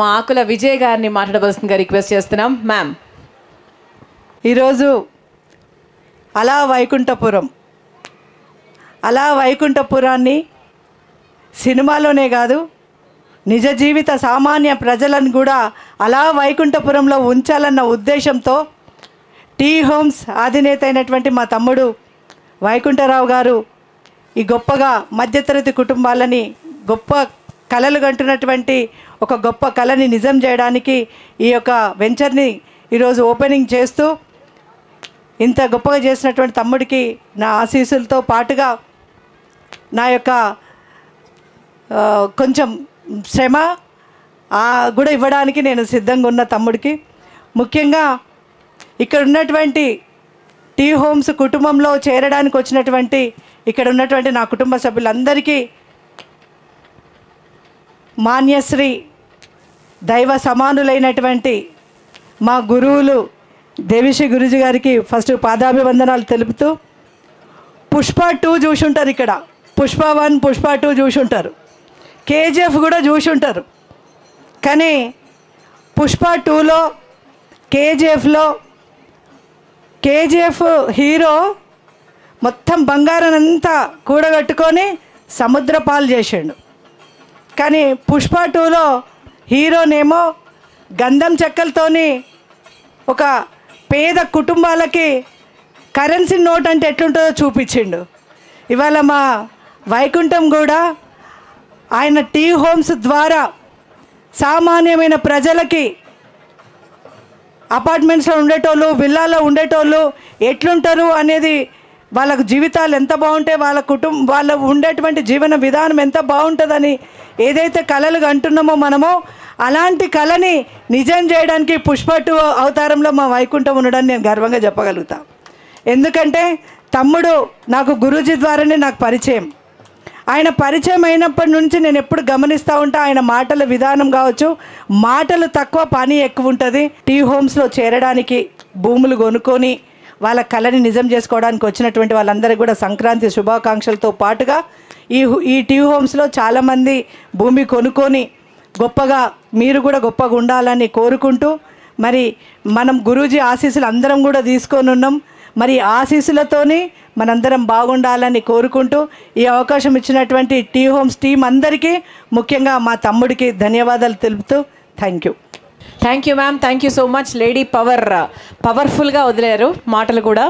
మా ఆకుల విజయ్ గారిని మాట్లాడవలసిందిగా రిక్వెస్ట్ చేస్తున్నాం. మ్యామ్, ఈరోజు అలా వైకుంఠపురాన్ని సినిమాలోనే కాదు, నిజ జీవిత సామాన్య ప్రజలను కూడా అలా వైకుంఠపురంలో ఉంచాలన్న ఉద్దేశంతో టీ హోమ్స్ అధినేత అయినటువంటి మా తమ్ముడు వైకుంఠరావు గారు ఈ గొప్పగా మధ్యతరగతి కుటుంబాలని గొప్ప కలలు కంటున్నటువంటి ఒక గొప్ప కళని నిజం చేయడానికి ఈ యొక్క వెంచర్ని ఈరోజు ఓపెనింగ్ చేస్తూ ఇంత గొప్పగా చేసినటువంటి తమ్ముడికి నా ఆశీస్సులతో పాటుగా నా యొక్క కొంచెం శ్రమ కూడా ఇవ్వడానికి నేను సిద్ధంగా ఉన్న తమ్ముడికి, ముఖ్యంగా ఇక్కడ ఉన్నటువంటి టీ హోమ్స్ కుటుంబంలో చేరడానికి వచ్చినటువంటి ఇక్కడ ఉన్నటువంటి నా కుటుంబ సభ్యులందరికీ మాన్యశ్రీ దైవ సమానులైనటువంటి మా గురువులు దేవిశ్రీ గురుజీ గారికి ఫస్ట్ పాదాభివందనాలు తెలుపుతూ, పుష్ప 2 చూసుంటారు, ఇక్కడ పుష్ప 1 పుష్ప 2 చూసుంటారు, కేజీఎఫ్ కూడా చూసుంటారు. కానీ పుష్ప 2లో కేజీఎఫ్ హీరో మొత్తం బంగారానంతా కూడగట్టుకొని సముద్ర పాలు చేసాడు. కానీ పుష్ప 2లో హీరోనేమో గంధం చెక్కలతోని ఒక పేద కుటుంబాలకి కరెన్సీ నోట్ అంటే ఎట్లుంటుందో చూపించిండు. ఇవాళ మా వైకుంఠం కూడా ఆయన టీ హోమ్స్ ద్వారా సామాన్యమైన ప్రజలకి అపార్ట్మెంట్స్లో ఉండేటోళ్ళు, విల్లాలో ఉండేటోళ్ళు ఎట్లుంటారు అనేది, వాళ్ళకు జీవితాలు ఎంత బాగుంటాయి, వాళ్ళ ఉండేటువంటి జీవన విధానం ఎంత బాగుంటుందని ఏదైతే కళలు అంటున్నామో మనము, అలాంటి కళని నిజం చేయడానికి పుష్ప 2 అవతారంలో మా వైకుంఠం ఉండడానికి నేను గర్వంగా చెప్పగలుగుతా. ఎందుకంటే తమ్ముడు నాకు గురూజీ ద్వారానే నాకు పరిచయం. ఆయన పరిచయం అయినప్పటి నుంచి నేను ఎప్పుడు గమనిస్తూ ఉంటా, ఆయన మాటల విధానం కావచ్చు, మాటలు తక్కువ పని ఎక్కువ ఉంటుంది. టీ హోమ్స్లో చేరడానికి భూములు కొనుక్కొని వాళ్ళ కళని నిజం చేసుకోవడానికి వచ్చినటువంటి వాళ్ళందరికీ కూడా సంక్రాంతి శుభాకాంక్షలతో పాటుగా ఈ టీ హోమ్స్లో చాలామంది భూమి కొనుక్కొని గొప్పగా మీరు కూడా గొప్పగా ఉండాలని కోరుకుంటూ, మరి మనం గురూజీ ఆశీస్సులు అందరం కూడా తీసుకొని ఉన్నాం. మరి ఆశీస్సులతోని మనందరం బాగుండాలని కోరుకుంటూ ఈ అవకాశం ఇచ్చినటువంటి టీ హోమ్స్ టీం అందరికీ, ముఖ్యంగా మా తమ్ముడికి ధన్యవాదాలు తెలుపుతూ thank you ma'am. Thank you so much. Lady పవర్ఫుల్గా వదిలేరు మాటలు కూడా.